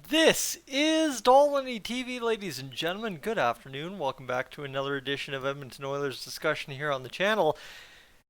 This is Dolynny TV, ladies and gentlemen. Good afternoon. Welcome back to another edition of Edmonton Oilers discussion here on the channel.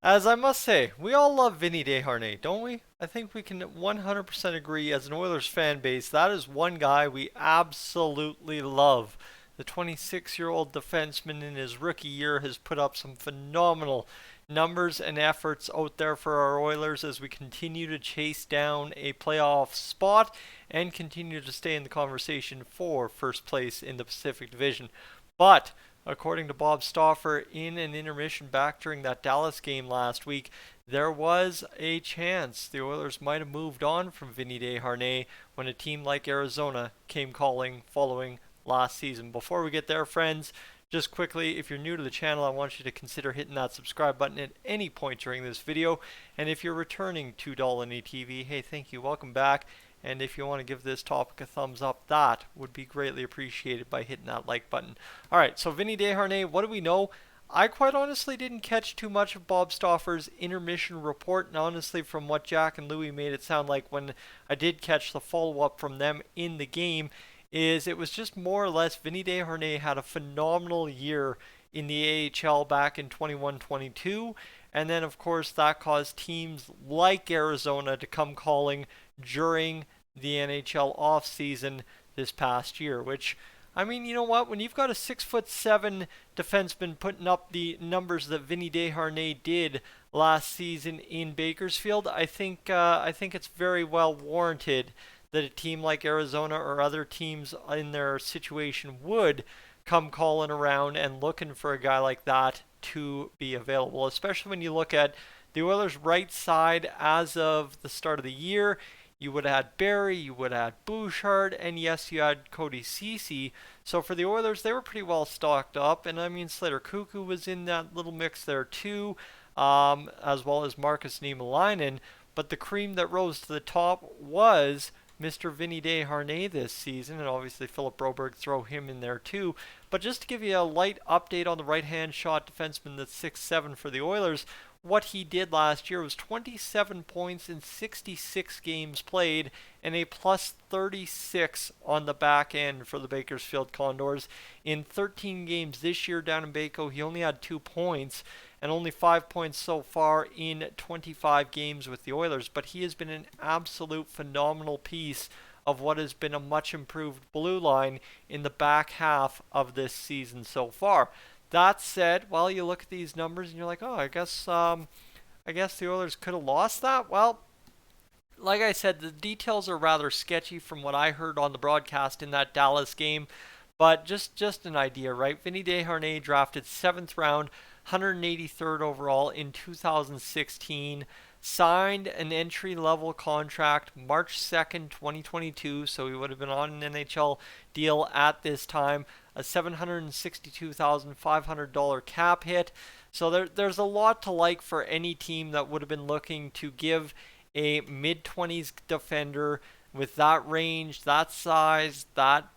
As I must say, we all love Vinny Desharnais, don't we? I think we can 100% agree as an Oilers fan base, that is one guy we absolutely love. The 26-year-old defenseman in his rookie year has put up some phenomenal numbers and efforts out there for our Oilers as we continue to chase down a playoff spot and continue to stay in the conversation for first place in the Pacific Division. But according to Bob Stauffer, in an intermission back during that Dallas game last week, there was a chance the Oilers might have moved on from Vinny Desharnais when a team like Arizona came calling following last season. Before we get there, friends, just quickly, if you're new to the channel, I want you to consider hitting that subscribe button at any point during this video. And if you're returning to Dolynny TV, hey, thank you, welcome back. And if you want to give this topic a thumbs up, that would be greatly appreciated by hitting that like button. Alright, so Vinny Desharnais, what do we know? I quite honestly didn't catch too much of Bob Stauffer's intermission report, and honestly from what Jack and Louie made it sound like when I did catch the follow-up from them in the game, is it was just more or less Vinny Desharnais had a phenomenal year in the AHL back in 21-22, and then of course that caused teams like Arizona to come calling during the NHL offseason this past year, which, I mean, you know what? When you've got a 6'7" defenseman putting up the numbers that Vinny Desharnais did last season in Bakersfield, I think it's very well warranted that a team like Arizona or other teams in their situation would come calling around and looking for a guy like that to be available, especially when you look at the Oilers' right side as of the start of the year. You would have had Barry, you would have had Bouchard, and yes, you had Cody Ceci. So for the Oilers, they were pretty well stocked up. And I mean, Slater Cuckoo was in that little mix there too, as well as Marcus Niemelainen. But the cream that rose to the top was Mr. Vinny Desharnais this season, and obviously Philip Broberg, throw him in there too. But just to give you a light update on the right-hand shot defenseman that's 6'7" for the Oilers, what he did last year was 27 points in 66 games played and a plus 36 on the back end for the Bakersfield Condors. In 13 games this year down in Baco, he only had 2 points and only 5 points so far in 25 games with the Oilers, but he has been an absolute phenomenal piece of what has been a much improved blue line in the back half of this season so far. That said, well, you look at these numbers and you're like, oh, I guess the Oilers could have lost that. Well, like I said, the details are rather sketchy from what I heard on the broadcast in that Dallas game, but just an idea, right? Vinny Desharnais drafted 7th round, 183rd overall in 2016. Signed an entry-level contract March 2nd, 2022, so he would have been on an NHL deal at this time, a $762,500 cap hit. So there's a lot to like for any team that would have been looking to give a mid-20s defender with that range, that size, that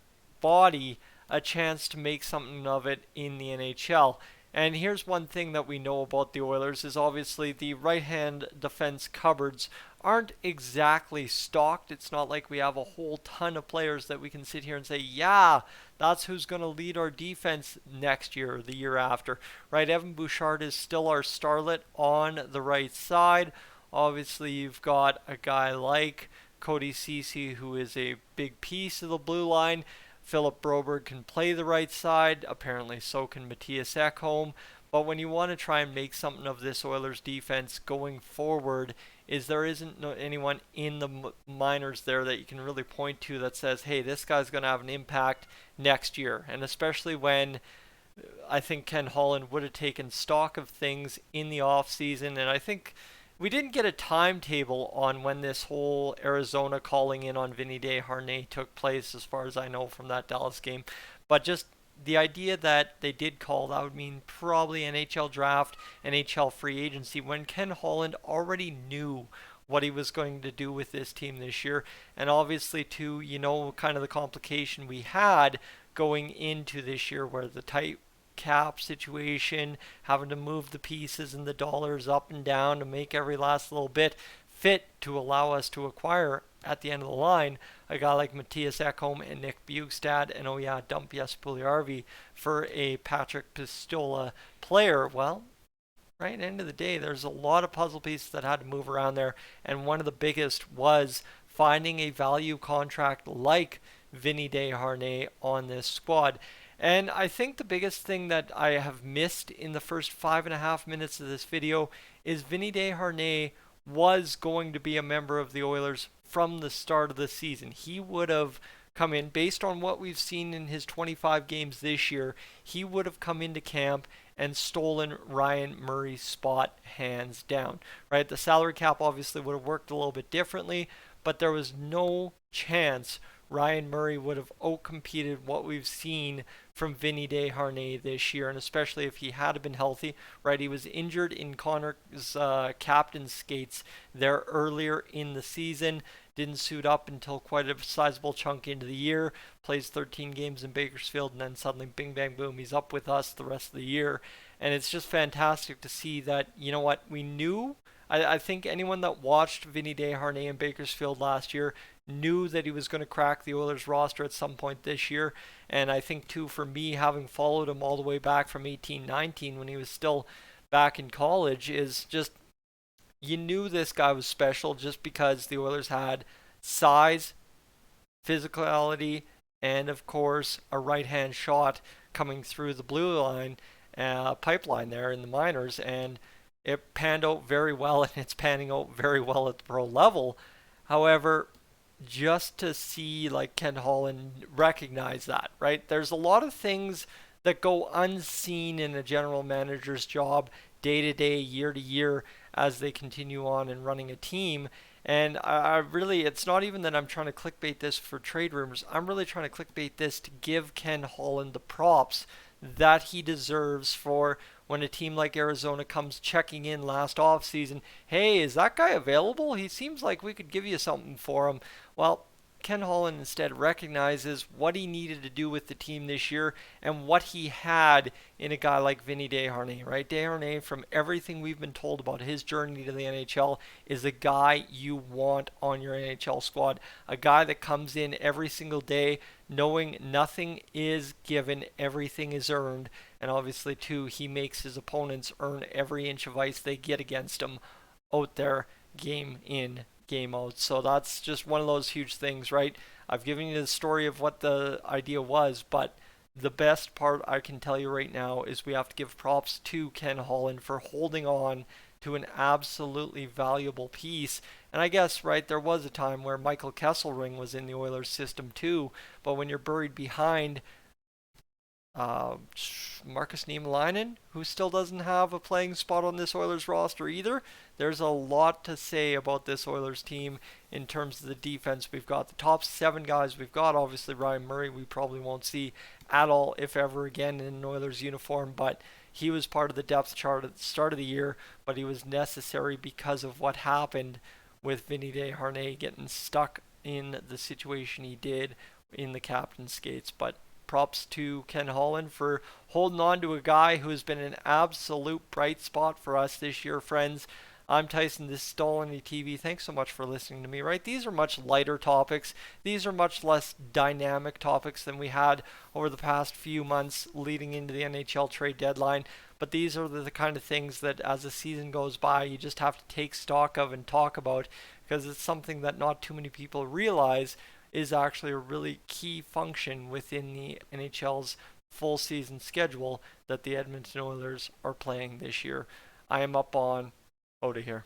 body a chance to make something of it in the NHL. And here's one thing that we know about the Oilers is obviously the right-hand defense cupboards aren't exactly stocked. It's not like we have a whole ton of players that we can sit here and say, yeah, that's who's going to lead our defense next year or the year after. Right, Evan Bouchard is still our starlet on the right side. Obviously, you've got a guy like Cody Ceci, who is a big piece of the blue line. Philip Broberg can play the right side. Apparently so can Mattias Ekholm. But when you want to try and make something of this Oilers defense going forward, is there isn't anyone in the minors there that you can really point to that says, hey, this guy's going to have an impact next year. And especially when I think Ken Holland would have taken stock of things in the offseason. And I think we didn't get a timetable on when this whole Arizona calling in on Vinny Desharnais took place, as far as I know from that Dallas game. But just the idea that they did call, that would mean probably NHL draft, NHL free agency, when Ken Holland already knew what he was going to do with this team this year. And obviously, too, you know, kind of the complication we had going into this year where the tight cap situation, having to move the pieces and the dollars up and down to make every last little bit fit to allow us to acquire at the end of the line a guy like Matthias Ekholm and Nick Bjugstad, and oh yeah, dump Jes Puljujärvi for a Patrick Pistola player. Well, right at the end of the day, there's a lot of puzzle pieces that had to move around there, and one of the biggest was finding a value contract like Vinny Desharnais on this squad. And I think the biggest thing that I have missed in the first 5.5 minutes of this video is Vinny Desharnais was going to be a member of the Oilers from the start of the season. He would have come in based on what we've seen in his 25 games this year. He would have come into camp and stolen Ryan Murray's spot hands down, right? The salary cap obviously would have worked a little bit differently, but there was no chance Ryan Murray would have outcompeted what we've seen from Vinny Desharnais this year, and especially if he had been healthy, right? He was injured in Connor's captain's skates there earlier in the season, didn't suit up until quite a sizable chunk into the year, plays 13 games in Bakersfield, and then suddenly bing bang boom, he's up with us the rest of the year. And it's just fantastic to see that, you know what, we knew, I think anyone that watched Vinny Desharnais in Bakersfield last year knew that he was going to crack the Oilers roster at some point this year. And I think too, for me, having followed him all the way back from 18-19 when he was still back in college, is just, you knew this guy was special just because the Oilers had size, physicality, and of course a right-hand shot coming through the blue line pipeline there in the minors, and it panned out very well, and it's panning out very well at the pro level. However, just to see like Ken Holland recognize that, right? There's a lot of things that go unseen in a general manager's job day to day, year to year, as they continue on and running a team. And I really, it's not even that I'm trying to clickbait this for trade rumors. I'm really trying to clickbait this to give Ken Holland the props that he deserves for when a team like Arizona comes checking in last offseason. Hey, is that guy available? He seems like we could give you something for him. Well, Ken Holland instead recognizes what he needed to do with the team this year and what he had in a guy like Vinny Desharnais, right? Desharnais, from everything we've been told about his journey to the NHL, is a guy you want on your NHL squad. A guy that comes in every single day knowing nothing is given, everything is earned. And obviously, too, he makes his opponents earn every inch of ice they get against him out there, game in, game out. So that's just one of those huge things, right? I've given you the story of what the idea was, but the best part I can tell you right now is we have to give props to Ken Holland for holding on to an absolutely valuable piece. And I guess, right, there was a time where Michael Kesselring was in the Oilers system too, but when you're buried behind Markus Niemelainen, who still doesn't have a playing spot on this Oilers roster either, there's a lot to say about this Oilers team in terms of the defense. We've got the top 7 guys. We've got obviously Ryan Murray, we probably won't see at all, if ever again, in an Oilers uniform, but he was part of the depth chart at the start of the year, but he was necessary because of what happened with Vinny Desharnais getting stuck in the situation he did in the captain's skates. But props to Ken Holland for holding on to a guy who has been an absolute bright spot for us this year, friends. I'm Tyson, this is Dolynny TV. Thanks so much for listening to me, right? These are much lighter topics. These are much less dynamic topics than we had over the past few months leading into the NHL trade deadline. But these are the kind of things that as the season goes by, you just have to take stock of and talk about, because it's something that not too many people realize is actually a really key function within the NHL's full season schedule that the Edmonton Oilers are playing this year. I am up on out of here.